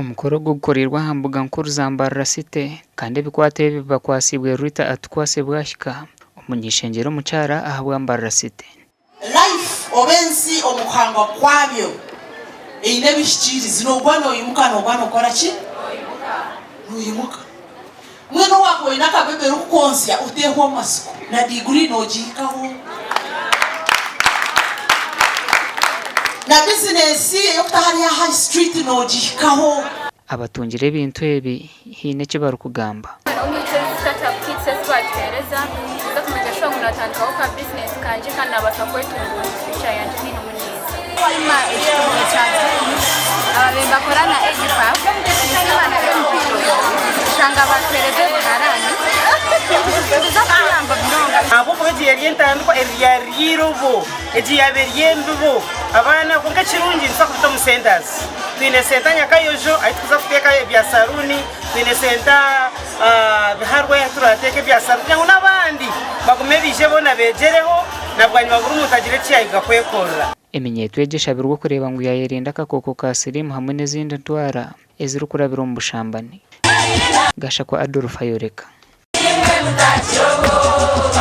Umukoro gwo gukorerwa hambuga nkuru za Mbarara site kandi bikwate biba kwasibwe Rita atkwase bwashika umunyishengero mucara ahabwa Mbarara site. Life obensi omuhanga kwabyo ine bishikirizi no gwano yimuka no gwano korachi nuyimuka mweno wako inaka bebe rukonsia uteho masiko na degree no jikaho na business yo kutahari ya high street no jikaho abatungire ibintu ebi hine kibaru kugamba startup kits batwereza zo kumenyesha ngo natandikaho ka business kanje kandi abasakwetungu future yanje ni neza ima ekitumwe cyane ababemba korana egipap n'imana y'umupito shanga batwereze ebiharaani bizakuyamba binonga abo kugiye ryentandiko eryarirobo egiyaberyembibo abana konka kirungi nsa kuto mu centers twine senta nyakayojo ayituza kuteka bya saruni twine senta biharwe turateke bya saruni ngo nabandi bagume bije bona bejereho nabwanyi baguru mutagire cyayiga kwekorera Minyeeto yegesha birwo kureba ngo yayirinda akakoko ka sirimu hamwe n'izindi ndwara eziri kurabira mu bushambani gasha kwa Adolphe Yoreka.